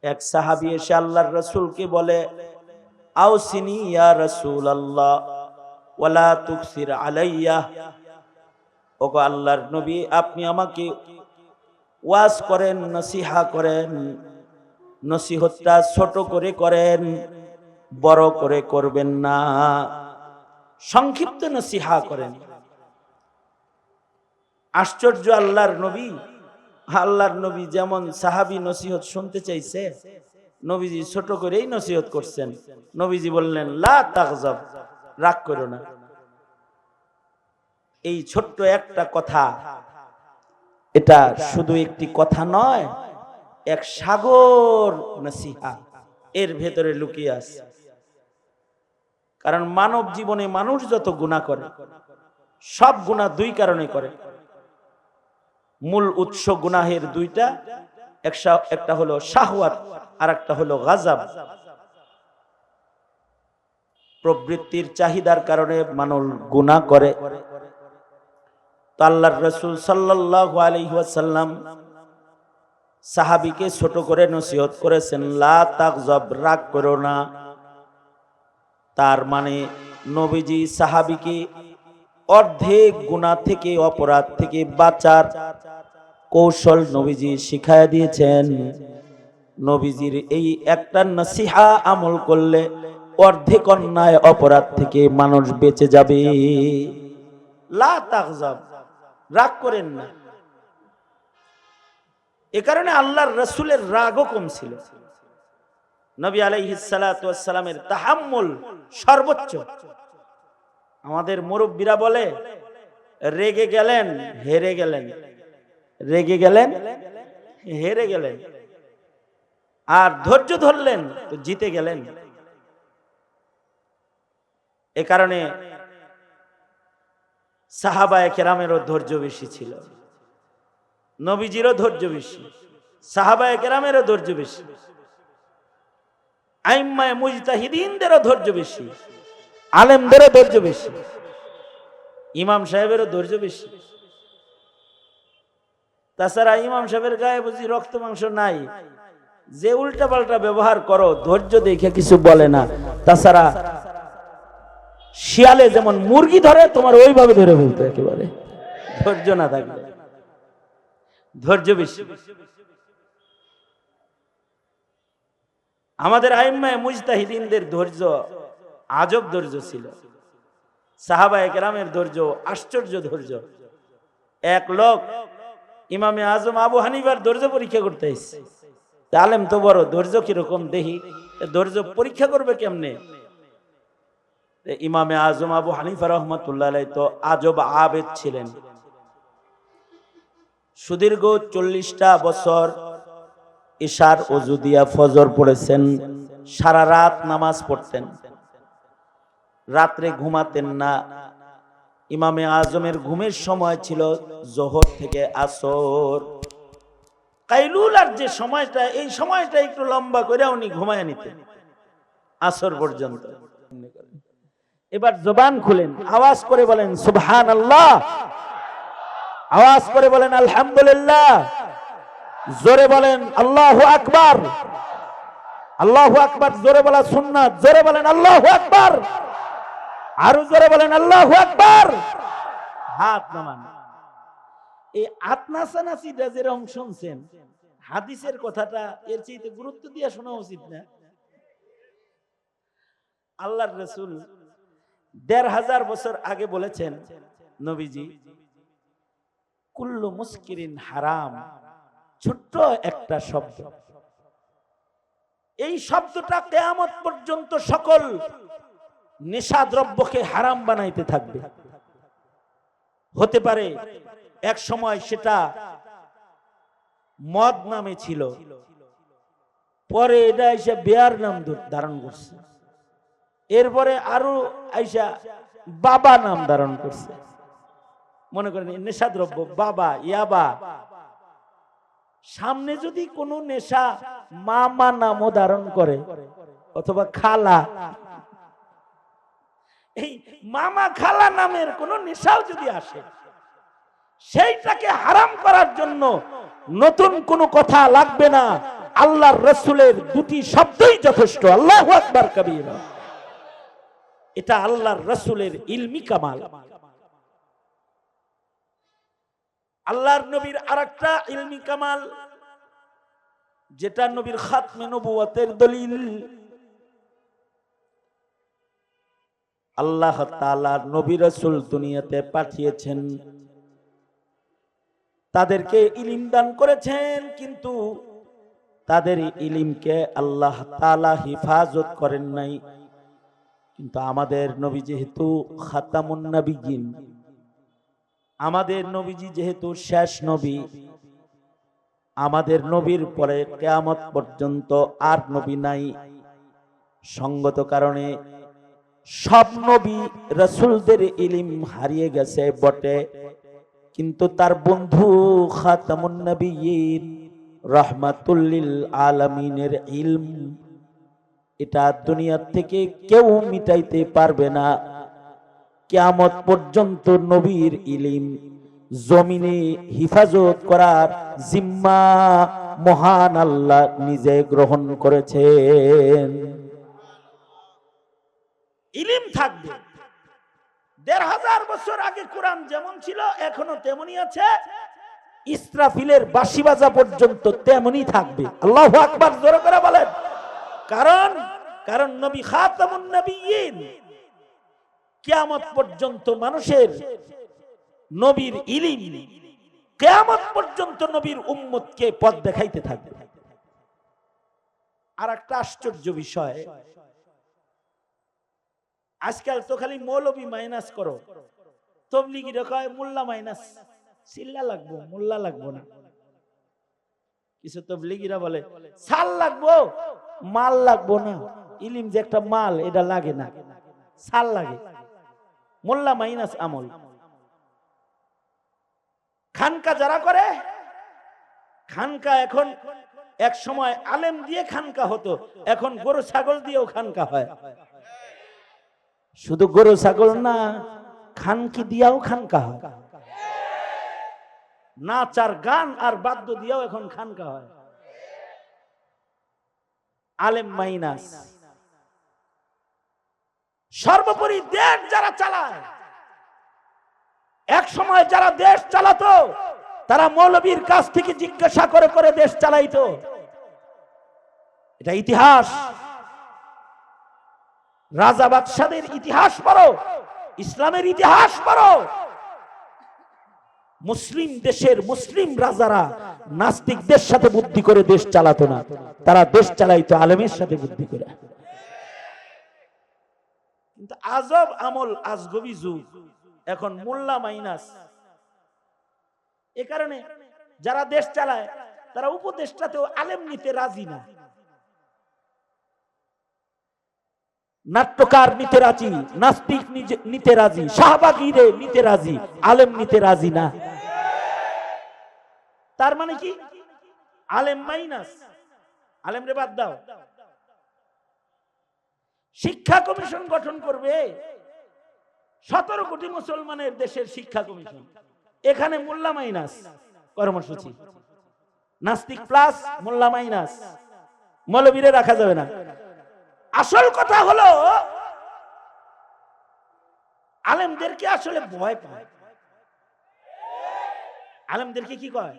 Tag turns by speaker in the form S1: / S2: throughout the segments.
S1: এক সাহাবী এসে আল্লাহর রাসূলকে বলে, আউসিনি ইয়া রাসূলুল্লাহ ওয়ালা তুকসির আলাইয়া। ওগো আল্লাহর নবী, আপনি আমাকে ওয়াজ করেন, নসিহা করেন, নসিহতটা ছোট করে করেন, বড় করে করবেন না, সংক্ষিপ্ত নসিহা করেন। আশ্চর্য আল্লাহর নবী যেমন সাহাবী নসিহত শুনতে চাইছে, নবীজি ছোট করেই নসিহত করছেন। নবীজি বললেন, লা তাগজাব, রাগ করো না। এই ছোট্ট একটা কথা, এটা শুধু একটি কথা নয়, এক সাগর নসিহা এর ভেতরে লুকিয়ে আছে। কারণ মানব জীবনে মানুষ যত গুনাহ করে, সব গুনাহ দুই কারণে করে। মূল উৎস গুনাহের দুইটা, একটা হলো শাহওয়াত আর একটা হলো গাজাব। প্রবৃত্তির চাহিদার কারণে মানুষ গুনাহ করে। তো আল্লাহর রাসূল সাল্লাল্লাহু আলাইহি ওয়াসাল্লাম সাহাবীকে ছোট করে নসিহত করেছেন, লা তাগজাব, রাগ করো না। তার মানে নবীজি সাহাবীকে অর্ধেক গুনাহ থেকে, অপরাধ থেকে বাঁচার কৌশল নবীজি শিখায়া দিয়েছেন। নবীজির এই একটা নসিহা আমল করলে অর্ধেক অন্যায় অপরাধ থেকে মানুষ বেঁচে যাবে। লা তাগজাব, রাগ করেন না। এ কারণে আল্লাহর রাসূলের রাগও কম ছিল। নবী আলাইহিস সালাতু ওয়াস সালামের তাহাম্মুল সর্বোচ্চ। আমাদের মুরব্বীরা বলে, রেগে গেলেন হেরে গেলেন, রেগে গেলেন হেরে গেলেন, আর ধৈর্য ধরলেন তো জিতে গেলেন। এ কারণে সাহাবায়ে কেরামেরও ধৈর্য বেশি ছিল, নবীজিরও ধৈর্য বেশি, সাহাবায়ে কেরামেরও ধৈর্য বেশি, আইম্মায়ে মুজতাহিদিনদেরও ধৈর্য বেশি, আলেমদেরও ধৈর্য বেশি, ইমাম সাহেবেরও ধৈর্য বেশি। তাছাড়া ইমাম সাহেবের গায়ে বুঝি রক্ত মাংস নাই, যে উল্টা পাল্টা ব্যবহার করো ধৈর্য দেখে কিছু বলে না। তাছাড়া শিয়ালে যেমন মুরগি ধরে, তোমার ওইভাবে ধরে ফেলতে, একেবারে ধৈর্য না থাকবে, ধৈর্য বেশি। আমাদের আইম্মায়ে মুজতাহিদিনদের ধৈর্য আজব ধৈর্য ছিল। সাহাবায়ে কেরামের ধৈর্য আশ্চর্য ধৈর্য। এক লোক ইমামে আজম আবু হানিফার ধৈর্য পরীক্ষা করতে এসেছে। আলেম তো বড়, ধৈর্য কিরকম দেখি, ধৈর্য পরীক্ষা করবে কেমনে? ইমামে আজম আবু হানিফা রাহমাতুল্লাহ আলাইহি তো আজব আবেদ ছিলেন। সুদীর্ঘ 40টা বছর ইশার ওযু দিয়া ফজর পড়েছেন, সারা রাত নামাজ পড়তেন, রাত্রে ঘুমাতেন না। ইমামে আজমের ঘুমের সময় ছিল জোহর থেকে আসর। কাইলুলার যে সময়টা, এই সময়টা একটু লম্বা করে উনি ঘুমায় নিতেন আসর পর্যন্ত। এবার জবান খুলেন, আওয়াজ করে বলেন সুবহানাল্লাহ, আওয়াজ করে বলেন আলহামদুলিল্লাহ, জোরে বলেন আল্লাহু আকবার। আল্লাহু আকবার জোরে বলা সুন্নাত, জোরে বলেন আল্লাহু আকবার, আরো জোরে বলেন আল্লাহু আকবার। হাত নামান। এই আতনাসানাসিটা যেরকম শুনছেন, হাদিসের কথাটা এর চেয়ে গুরুত্ব দিয়ে শোনা উচিত না? আল্লাহর রাসূল ১৫০০ বছর আগে বলেছেন, নবীজি, কুল্লু মুস্কিরিন হারাম, ছোট্ট একটা শব্দ, এই শব্দটা কিয়ামত পর্যন্ত সকল নেশাদ্রব্যকে হারাম বানাইতে থাকবে। হতে পারে এক সময় সেটা মদ নামে ছিল, পরে এটা এসে বিয়ার নাম ধারণ করছে, এরপরে আরো আইসা বাবা নাম ধারণ করছে। মনে করেন নেশাদ্রব্য বাবা, ইয়াবা। সামনে যদি কোনো নেশা মামা নামও ধারণ করে অথবা খালা, এই মামা খালা নামের কোন নেশাও যদি আসে, সেইটাকে হারাম করার জন্য নতুন কোনো কথা লাগবে না, আল্লাহর রাসূলের দুটি শব্দই যথেষ্ট। আল্লাহু আকবার কবীরা। এটা আল্লাহর রাসূলের ইলমি কামাল। আল্লাহর নবীর আরেকটা ইলমি কামাল, যেটা নবীর খাতমে নবুয়তের দলিল। আল্লাহ তাআলা নবী রাসূল দুনিয়াতে পাঠিয়েছেন, তাদেরকে ইলম দান করেছেন, কিন্তু তাদের ইলমকে আল্লাহ তাআলা হিফাজত করেন নাই। কিন্তু আমাদের নবী যেহেতু খাতামুন নবিয়্যিন, আমাদের নবীজি যেহেতু শেষ নবী, আমাদের নবীর পরে কিয়ামত পর্যন্ত আর নবী নাই। সঙ্গত কারণে সব নবী রাসূলদের ইলম হারিয়ে গেছে বটে, কিন্তু তার বন্ধু খাতামুন নবিয়্যিন রাহমাতুল লিল আলামিনের ইলম, এটা দুনিয়া থেকে কেউ মিটাইতে পারবে না। কিয়ামত পর্যন্ত নবীর ইলম জমিনে হিফাজত করার জিম্মা মহান আল্লাহ নিজে গ্রহণ করেছেন। ইলম থাকবে। ১৫০০ বছর আগে কোরআন যেমন ছিল এখনো তেমনি আছে, ইসরাফিলের বাঁশি বাজা পর্যন্ত তেমনি থাকবে। আল্লাহু আকবার জোরে করে বলেন। কারণ নবী খাতামুন নবিয়্যিন, কিয়ামত পর্যন্ত মানুষের নবীর ইলম কিয়ামত পর্যন্ত নবীর উম্মতকে পথ দেখাইতে থাকবে। আর একটা আশ্চর্য বিষয়, আজকাল তো খালি মৌলবী মাইনাস করো, তবলিগীরা কয় মোল্লা মাইনাস, চিল্লা লাগবো, মোল্লা লাগবো না। কিছু তবলিগীরা বলে সাল লাগবো, মাল লাগবো না। ইলম যে একটা মাল, এটা লাগে না, সাল লাগে। মোল্লা মাইনাস আমল। খানকা যারা করে, খানকা এখন এক সময় আলেম দিয়ে খানকা হতো, এখন গরু ছাগল দিয়েও খানকা হয়। শুধু গরু ছাগল না, খানকি দিয়াও খানকা হয়। নাচ আর গান আর বাদ্য দিয়েও এখন খানকা হয়। আলেম মাইনাস। সর্বোপরি দেশ যারা চালায়, এক সময় যারা দেশ চালাতো তারা মৌলবীর কাছ থেকে জিজ্ঞাসা করে করে দেশ চালাইতো। এটা ইতিহাস। রাজা বাদশাদের ইতিহাস পড়ো, ইসলামের ইতিহাস পড়ো। মুসলিম দেশের মুসলিম রাজারা নাস্তিকদের সাথে বুদ্ধি করে দেশ চালাতো না, তারা দেশ চালাইতো আলেমের সাথে বুদ্ধি করে। কিন্তু আজব আমল, আজগবি যুগ, এখন মোল্লা মাইনাস। এ কারণে যারা দেশ চালায় তারা উপদেষ্টাতেও আলেম নিতে রাজি না, নাট্যকার নিতে রাজি, নাস্তিক নিতে রাজি, শাহবাগীরে নিতে রাজি, আলেম নিতে রাজি না। তার মানে কি? আলেম মাইনাস, আলেম রে বাদ দাও। শিক্ষা কমিশন গঠন করবে 17 কোটি মুসলমানের দেশের শিক্ষা কমিশন, এখানে মোল্লা মাইনাস কর্মসূচি, নাস্তিক প্লাস মোল্লা মাইনাস, মৌলবীরে রাখা যাবে না। আসল কথা হলো আলেমদেরকে আসলে ভয় পায়। আলেমদেরকে কি কয়?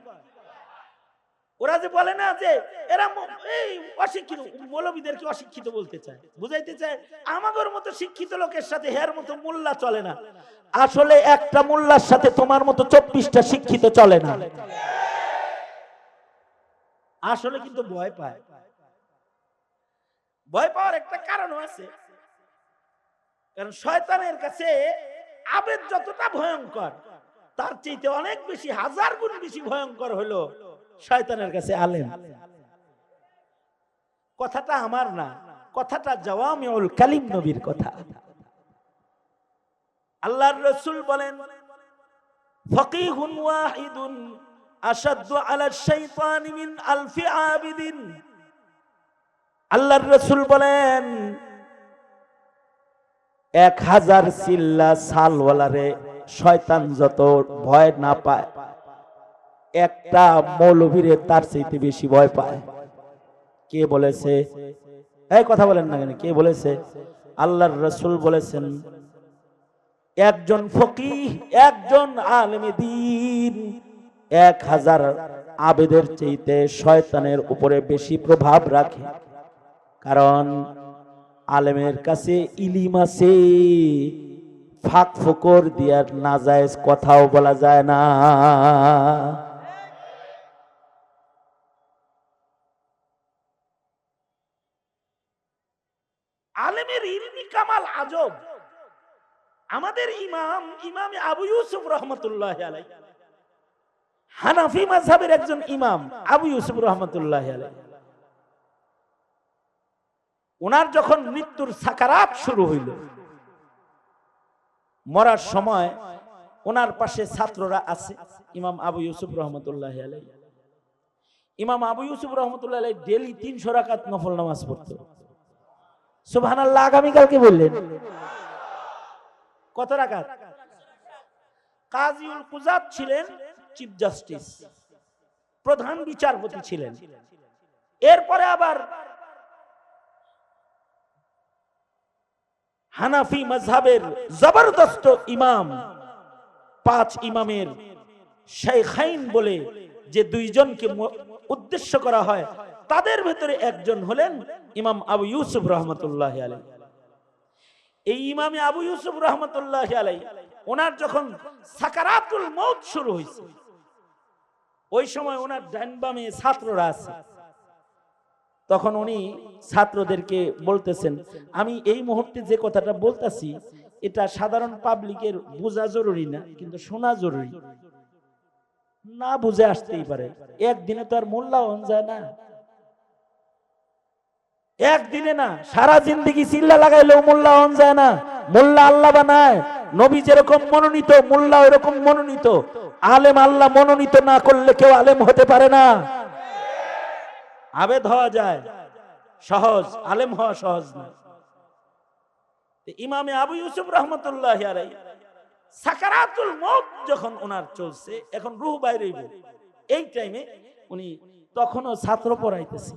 S1: ওরা যে বলে না যে এরা এই অশিক্ষিত, মৌলবীদেরকে অশিক্ষিত বলতে চায়, বুঝাইতে চায় আমাদের মতো শিক্ষিত লোকের সাথে হের মতো মোল্লা চলে না। আসলে একটা মোল্লার সাথে তোমার মতো 24টা শিক্ষিত চলে না। আসলে কিন্তু ভয় পায়। ভয় পাওয়ার একটা কারণও আছে, কারণ শয়তানের কাছে আবেদ যতটা ভয়ঙ্কর, তার চাইতে অনেক বেশি, 1000 গুণ বেশি ভয়ঙ্কর হলো শয়তানের কাছে আলেম। কথাটা আমার না, কথাটা জাওয়ামিউল কালিম নবীর কথা। আল্লাহর রাসূল বলেন, ফাকিহুন ওয়াহিদুন আশাদ্দু আলা শাইতানি মিন আলফি আবিদিন। আল্লাহর রাসূল বলেন 1000 চিল্লা সালওয়ালারে শয়তান যত ভয় না পায়, একটা মৌলবীরে তার চাইতে বেশি ভয় পায়। কে বলেছে? এই কথা বলেন না কেন? কে বলেছে? আল্লাহর রাসূল বলেছেন, একজন ফকিহ, একজন আলেম দ্বীন 1000 আবেদের চাইতে শয়তানের উপরে বেশি প্রভাব রাখে। কারণ আলেমের কাছে ইলম আছে, ফাঁক ফোকর দিয়ে নাজায়েজ কথাও বলা যায় না। আলেমের ইলমি কামাল আজব। আমাদের ইমাম আবু ইউসুফ রহমতুল্লাহ আলাইহি, হানাফি মাযহাবের একজন ইমাম আবু ইউসুফ রহমতুল্লাহ আলাইহি, ওনার যখন মৃত্যুর সাকারাত শুরু হইল, মরার সময় ওনার পাশে ছাত্ররা আছে। ইমাম আবু ইউসুফ রহমতুল্লাহ আলাইহি, ইমাম আবু ইউসুফ রহমতুল্লাহ আলাইহি ডেইলি 300 রাকাত নফল নামাজ পড়তো। সুবহানাল্লাহ। আগামীকালকে বললেন কত রাকাত? কাজীউল কুজাত ছিলেন চিফ জাস্টিস, প্রধান বিচারপতি ছিলেন। এরপরে আবার হানাফি মাযহাবের জবরদস্ত ইমাম, 5 ইমামের শাইখাইন বলে যে 2 জনকে উদ্দেশ্য করা হয়, তাদের ভেতরে একজন হলেন ইমাম আবু ইউসুফ রহমতুল্লাহ আলাইহি। এই ইমামে আবু ইউসুফ রহমতুল্লাহ আলাইহি ওনার যখন সাকারাতুল মউত শুরু হয়েছে, ওই সময় ওনার ডান বামে ছাত্ররা আছে। তখন উনি ছাত্রদেরকে বলতেছেন, আমি এই মুহূর্তে যে কথাটা বলতাছি এটা সাধারণ পাবলিকের বোঝা জরুরি না, কিন্তু শোনা জরুরি। না বুঝে আসতেই পারে, একদিনে তো আর মোল্লা হন যায় না। একদিনে না, সারা জিন্দেগি চিল্লা লাগাইলেও মোল্লা হন যায় না। মোল্লা আল্লাহ বানায়। নবী যেরকম মনোনীত, মোল্লা এরকম মনোনীত। আলেম আল্লাহ মনোনীত না করলে কেউ আলেম হতে পারে না। আবেদ হওয়া যায় সহজ, আলেম হওয়া সহজ না। ইমামে আবু ইউসুফ রহমতুল্লাহ আলাইহি সাকারাতুল মউত যখন ওনার চলছে, এখন রূহ বাইরে হইব, এই টাইমে উনি তখনও ছাত্র পড়াইতেছে।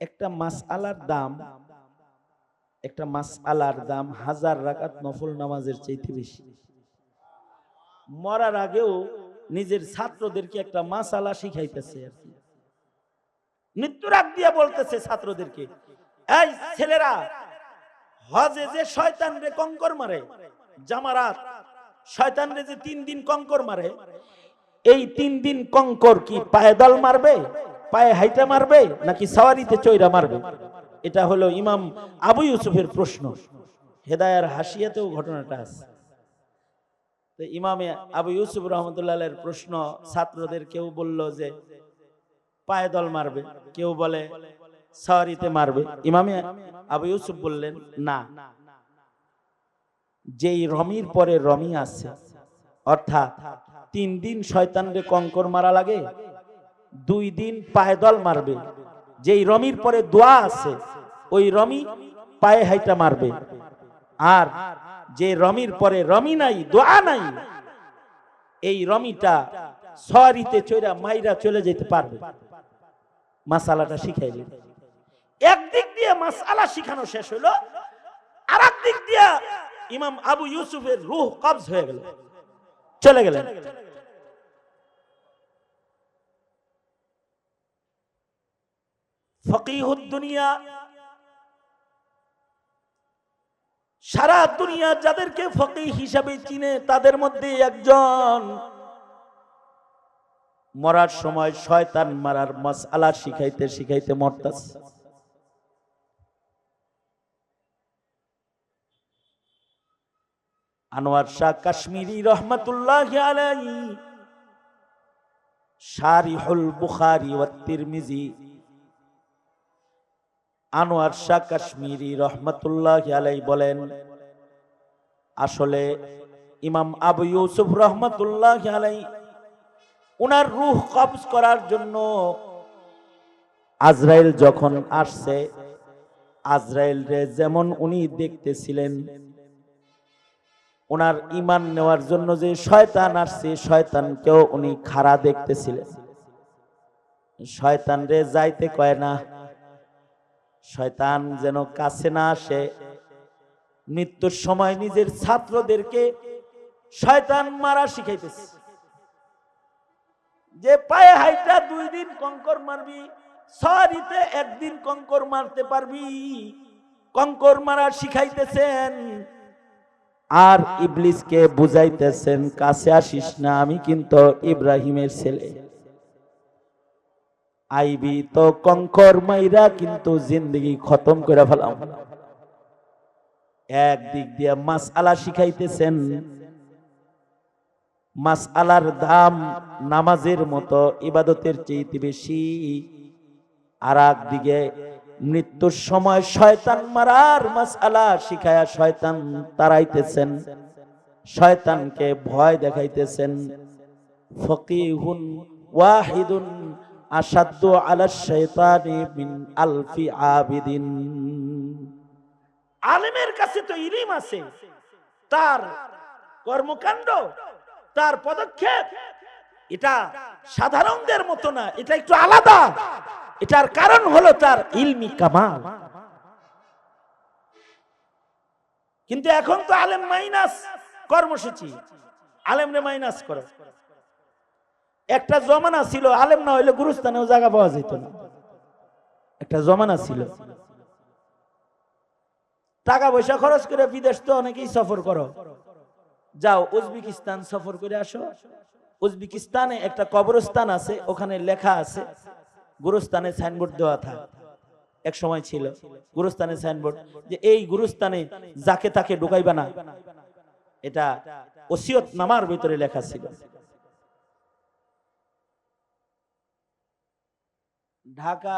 S1: একটা মাসআলার দাম 1000 রাকাত নফল নামাজের চাইতে বেশি। মরার আগেও নিজের ছাত্রদেরকে একটা মাসআলা শিখাইতেছে আর কি। মৃত্যুর আগ দিয়া বলতেছে ছাত্রদেরকে, এই ছেলেরা, হজে যে শয়তান রে কঙ্কর মারে, জামারাত, শয়তান রে যে 3 দিন কঙ্কর মারে, এই 3 দিন কঙ্কর কি পায়ে দল মারবে, পায়ে হাইটা মারবে, নাকি সাওয়ারিতে চৈরা মারবে? এটা হলো ইমাম আবু ইউসুফের প্রশ্ন। হেদায়ার হাসিয়াতেও ঘটনাটা আছে। তো ইমামে আবু ইউসুফ রহমতুল্লাহ আলাইহির প্রশ্ন, ছাত্রদের কেউ বলল যে পায়ে দল মারবে, কেউ বলে সাওয়ারিতে মারবে। ইমামে আবু ইউসুফ বললেন, না, যেই রমির পরে রমি আছে, অর্থাৎ 3 দিন শয়তানরে কঙ্কর মারা লাগে, 2 দিন পায়ে দল মারবে। যেই রমির পরে দোয়া আছে, ওই রমি পায়ে হাইটা মারবে। আর যে রমির পরে রমি নাই, দোয়া নাই, এই রমিটা সাওয়ারিতে চৈরা মাইরা চলে যেতে পারবে। মাসালাটা শিখাইলেন। একদিক দিয়ে মাসআলা শিখানো শেষ হলো, আর একদিক দিয়ে ইমাম আবু ইউসুফের রূহ কবজ হয়ে গেল, চলে গেলেন। ফকিহুদ দুনিয়া, সারা দুনিয়া যাদেরকে ফকিহ হিসাবে চিনে, তাদের মধ্যে একজন মরার সময় শয়তান মারার মাসআলা শিখাইতে শিখাইতে মরতাছে। আনোয়ার শাহ কাশ্মীরি রহমাতুল্লাহি আলাইহি শারিহুল বুখারী ওয়া তিরমিজি, আনোয়ার শাহ কাশ্মীরি রহমাতুল্লাহি আলাইহি বলেন, আসলে ইমাম আবু ইউসুফ রহমাতুল্লাহি আলাইহি উনার রূহ কবজ করার জন্য আজরাইল যখন আসছে, আজরাইল রে যেমন উনি দেখতেছিলেন, ওনার ঈমান নেওয়ার জন্য যে শয়তান আসছে, শয়তানকেও উনি খাড়া দেখতেছিলেন। শয়তান রে যাইতে কয় না, শয়তান যেন কাছে না আসে। মৃত্যুর সময় নিজের ছাত্রদেরকে শয়তান মারা শিখাইতেছে, যে পায়ে হাইটা 2 দিন কঙ্কর মারবি, সরিতে 1 দিন কঙ্কর মারতে পারবি, কঙ্কর মারা শিখাইতেছেন। আর ইবলিসকে বুঝাইতেছেন কাছে আসিস না, আমি কিন্তু ইব্রাহিমের ছেলে, আইবি তো কঙ্কর মাইরা কিন্তু জিন্দগি খতম করে ফেলাম। একদিক দিয়ে মাসআলা শিখাইতেছেন, মাসআলার দাম নামাজের মতো ইবাদতের চেয়ে বেশি। আর একদিকে মৃত্যুর সময় শয়তান মারার মাসআলা শিখায়া শয়তান তাড়াইতেছেন, শয়তানকে ভয় দেখাইতেছেন। ফকিহুন ওয়াহিদুন আশাদ্দু আলাশ শাইতানি মিন আলফি আবিদিন। আলেমের কাছে তো ইলম আছে, তার কর্মকাণ্ড, তার পদক্ষেপ এটা সাধারণদের মতো না, এটা একটু আলাদা। এটার কারণ হলো তার ইলমি কামাল। কিন্তু এখন তো আলেম মাইনাস কর্মসূচি, আলেমরে মাইনাস করে। একটা জমানা ছিল আলেম না হইলে গুরুস্থানেও জায়গা পাওয়া যেত না, একটা জমানা ছিল। টাকা পয়সা খরচ করে বিদেশ তো অনেকেই সফর করো, যাও উজবেকিস্তান সফর করে আসো। উজবেকিস্তানে একটা কবরস্থান আছে, ওখানে লেখা আছে, গুরুস্থানে সাইনবোর্ড দেওয়া থাকে, এক সময় ছিল গুরুস্থানে সাইনবোর্ড, যে এই গুরুস্থানে যাকে তাকে ঢুকাইবা না, এটা ওসিয়ত নামার ভিতরে লেখা ছিল। ঢাকা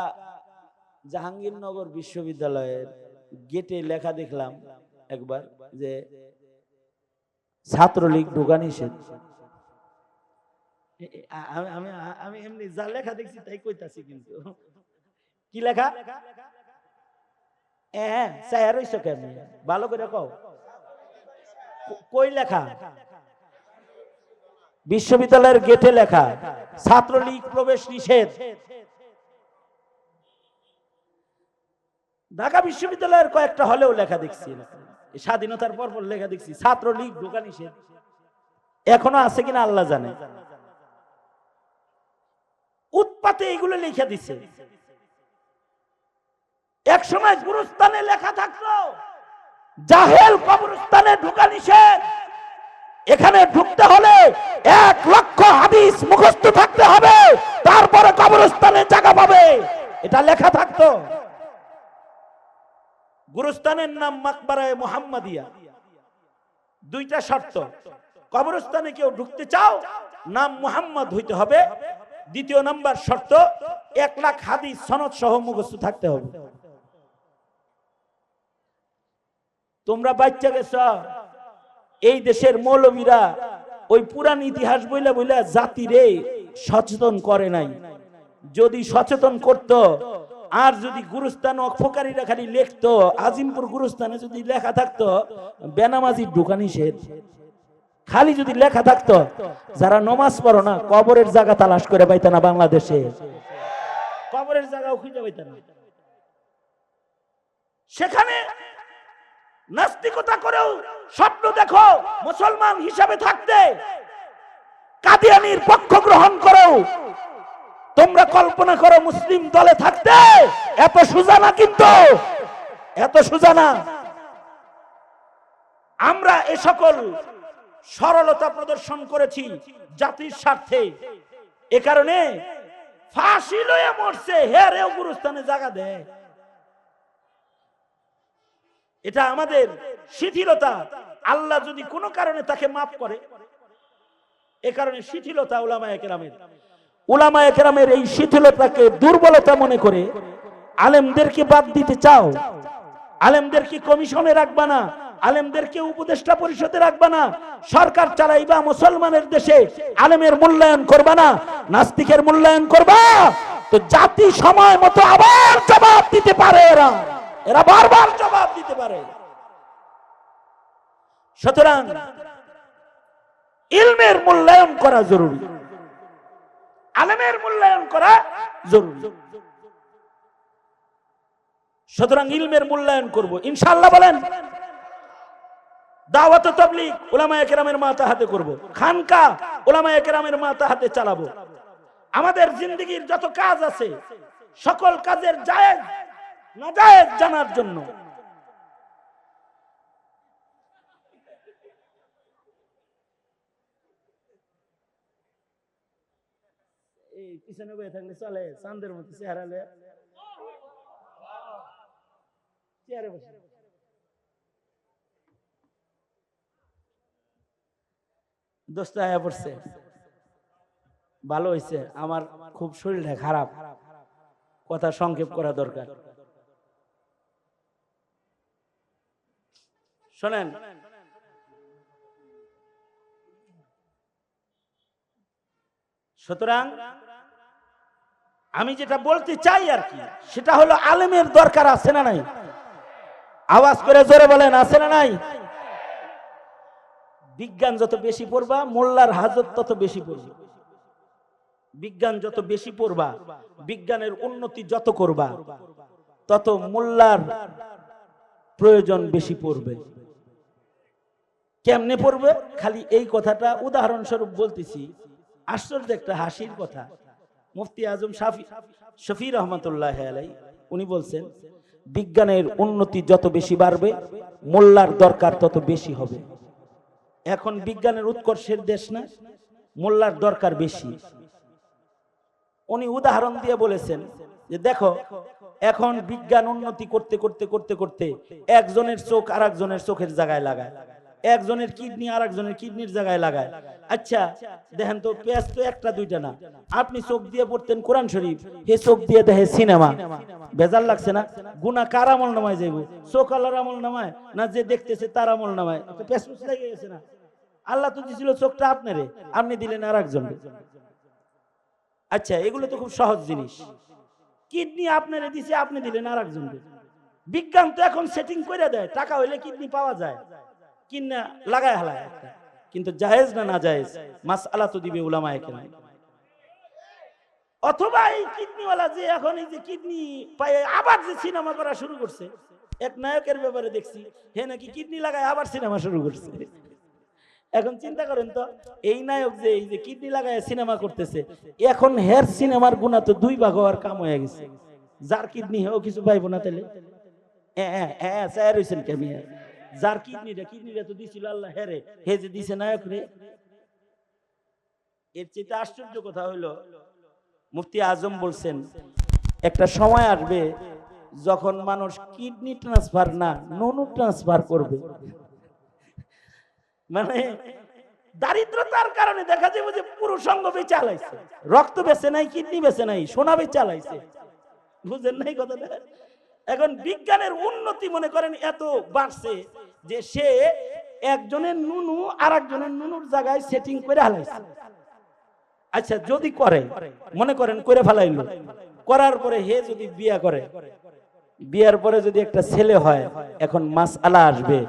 S1: জাহাঙ্গীরনগর বিশ্ববিদ্যালয়ের গেটে লেখা দেখলাম একবার, যে ছাত্রলীগ ঢোকা নিষেধ। আমি এমনি যা লেখা দেখছি তাই কইতাছি, কিন্তু কি লেখা? হ্যাঁ, ভালো করে কও, কই লেখা? বিশ্ববিদ্যালয়ের গেটে লেখা ছাত্রলীগ প্রবেশ নিষেধ। ঢাকা বিশ্ববিদ্যালয়ের কয়েকটা হলেও লেখা দেখছি, স্বাধীনতার পর লেখা দেখছি ছাত্রলীগ ঢোকা নিষেধ। এখনো আছে কিনা আল্লাহ জানে। উৎপাতে এগুলো লেখা দিছে। এক সময় গুরুস্থানে লেখা থাকতো জাহেল কবরস্থানে ঢোকা নিষেধ, এখানে ঢুকতে হলে 1 লক্ষ হাদিস মুখস্থ থাকতে হবে, তারপরে কবরস্থানে জায়গা পাবে, এটা লেখা থাকতো। গুরুস্থানের নাম মাকবারায়ে মুহাম্মাদিয়া। 2টা শর্ত, কবরস্থানে কেউ ঢুকতে চাও নাম মুহাম্মদ হইতে হবে, 2 নাম্বার শর্ত 1 লাখ হাদিস সনদ সহ মুখস্থ থাকতে হবে। তোমরা বাচ্চা গেছ, এই দেশের মৌলবীরা ওই পুরান ইতিহাস বইলা বইলা জাতিরে সচেতন করে নাই। যদি সচেতন করত, আর যদি গুরুস্থান অক্ষকারীরা খালি লিখতো, আজিমপুর গুরুস্থানে যদি লেখা থাকতো বেনামাজির ঢোকা নিষেধ, খালি যদি লেখা থাকতো, যারা নমাজ পড়ো না কবরের জায়গা তালাশ করে পাইতো না, বাংলাদেশে কবরের জায়গাও খুঁজে পাইতো না। সেখানে নাস্তিকতা করেও স্বপ্ন দেখো মুসলমান হিসাবে থাকতে, কাদিয়ানির পক্ষ গ্রহণ করো, তোমরা কল্পনা করো মুসলিম দলে থাকতে। এত সোজা না, কিন্তু এত সোজা না। আমরা এ সকল সরলতা প্রদর্শন করেছি জাতির স্বার্থে। এ কারণে ফাঁসি লয়ে মরছে, হেরেও গুরুস্থানে জায়গা দেয়। এটা আমাদের শিথিলতা। আল্লাহ যদি কোনো কারণে তাকে মাফ করে, এ কারণে শিথিলতা উলামায়ে কেরামের। উলামায়ে কেরামের এই শিথিলতাকে দুর্বলতা মনে করে আলেমদেরকে বাদ দিতে চাও, আলেমদেরকে কমিশনে রাখবা না, আলেমদেরকে উপদেষ্টা পরিষদে রাখবা না, সরকার চালাইবা মুসলমানের দেশে, আলেমের মূল্যায়ন করবা না, নাস্তিকের মূল্যায়ন করবা, তো জাতি সময় মতো আবার জবাব দিতে পারে। এরা বারবার জবাব দিতে পারে। সুতরাং ইলমের মূল্যায়ন করা জরুরি। আলেমের মূল্যায়ন করা জরুরি। সুতরাং ইলমের মূল্যায়ন করব ইনশাআল্লাহ। বলেন দাওয়াত ও তাবলীগ উলামায়ে কেরামের মাথা হাতে করব, খানকা উলামায়ে কেরামের মাথা হাতে চালাবো। আমাদের জিন্দেগীর যত কাজ আছে সকল কাজের জায়েজ নাজায়েজ জানার জন্য এই পিছনে বসে থাকলে চলে, চাঁদের মতো চেহারা লয়ে চেয়ারে বসে। দোস্ত আয়া পড়ছে, ভালো হয়েছে। আমার খুব শরীরটা খারাপ, কথা সংক্ষেপ করা দরকার। শোনেন, সুতরাং আমি যেটা বলতে চাই আর কি, সেটা হলো আলেমের দরকার আছে না নাই? আওয়াজ করে জোরে বলেন, আছে না নাই? বিজ্ঞান যত বেশি পড়বা মোল্লার হাজত তত বেশি পড়বে। বিজ্ঞান যত বেশি পড়বা, বিজ্ঞানের উন্নতি যত করবা, তত মোল্লার প্রয়োজন বেশি পড়বে। কেমনে পড়বে? খালি এই কথাটা উদাহরণস্বরূপ বলতেছি। আশ্চর্য একটা হাসির কথা। মুফতি আজম শফি রহমতুল্লাহ আলাই উনি বলছেন, বিজ্ঞানের উন্নতি যত বেশি বাড়বে মোল্লার দরকার তত বেশি হবে। এখন বিজ্ঞানের উৎকর্ষের দেশ না, মোল্লার দরকার বেশি। উনি উদাহরণ দিয়ে বলেছেন যে দেখো, এখন বিজ্ঞান উন্নতি করতে করতে করতে করতে একজনের চোখ আর একজনের চোখের জায়গায় লাগায়, একজনের কিডনি আর একজনের কিডনির জায়গায় লাগায়। আচ্ছা দেখেন তো, পেঁয়াজ তো একটা দুইটা না। আপনি চোখ দিয়ে পড়তেন কোরআন শরীফ, হে চোখ দিয়ে দেখে সিনেমা। বেজাল লাগছে না? গুনাহ কার আমল নামায় যাইব? চোখ আল্লাহর আমল নামায় না যে দেখতেছে তার আমল নামায়? পেঁয়াজ লেগে গেছে না? আল্লাহ তো দিছিল চোখটা আপনারে, আপনি দিলেন আর একজনকে। আচ্ছা এগুলো তো খুব সহজ জিনিস। কিডনি আপনারে দিছে, আপনি দিলেন আর একজনকে। বিজ্ঞান তো এখন সেটিং করে দেয়, টাকা হইলে কিডনি পাওয়া যায়, কিনা লাগায় হালায় একটা। কিন্তু জায়েজ না না জায়েজ মাসআলা তো দিবে উলামায়ে কেরাম। অথবা এই কিডনিওয়ালা যে এখন এই যে কিডনি পায় আবার যে সিনেমা করা শুরু করছে, এক নায়কের ব্যাপারে দেখছি, হে নাকি কিডনি লাগায় আবার সিনেমা শুরু করছে। এখন চিন্তা করেন তো, এই নায়ক যে এই যে কিডনি লাগায় সিনেমা করতেছে, এখন হের সিনেমার গুণা তো দুই ভাগ হওয়ার কাম হয়ে গেছে। যার কিডনি হেও কিছু পাইবো না তাহলে যার কিডনিটা তো দিছিল আল্লাহ হেরে, হে যে দিছে নায়ক রে। এর চেয়ে আশ্চর্য কথা হইলো, মুফতি আজম বলছেন একটা সময় আসবে যখন মানুষ কিডনি ট্রান্সফার না ননু ট্রান্সফার করবে। মানে দারিদ্রতার কারণে দেখা যাবে যে পুরো সঙ্গ বেঁচে আলাইছে, রক্ত বেঁচে নাই, কিডনি বেঁচে নাই, সোনা বেঁচে আলাইছে। বুঝেন নাই কথাটা? এখন বিজ্ঞানের উন্নতি মনে করেন এত বাড়ছে যে সে একজনের নুনু আর একজনের নুনুর জায়গায় সেটিং করে হালাইছে। আচ্ছা যদি করে, মনে করেন করে ফেলাইলো, করার পরে হে যদি বিয়ে করে, বিয়ার পরে যদি একটা ছেলে হয়, এখন মাসআলা আসবে,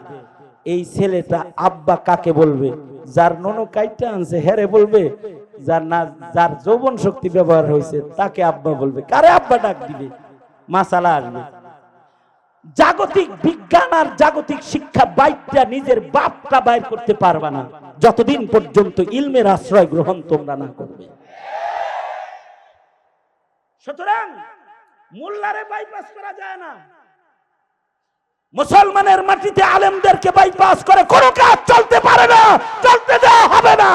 S1: এই ছেলেটা আব্বা কাকে বলবে? যার নুনু কাইটা আনছে হেরে বলবে, যার না যার যৌবন শক্তি ব্যবহার হয়েছে তাকে আব্বা বলবে, কারে আব্বা ডাক দিবে? মাসআলা আসবে। জাগতিক বিজ্ঞান আর জাগতিক শিক্ষা বাইরটা নিজের বাপটা বাইর করতে পারবা না যতদিন পর্যন্ত ইলমের আশ্রয় গ্রহণ তোমরা না করবে। সুতরাং মোল্লারে বাইপাস করা যায় না। মুসলমানের মাটিতে আলেমদেরকে বাইপাস করে কোনো কাজ চলতে পারে না, চলতে দেওয়া হবে না।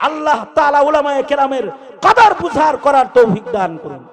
S1: আল্লাহ তাআলা উলামায়ে কেরামের কদর বুঝার করার তৌফিক দান করুন।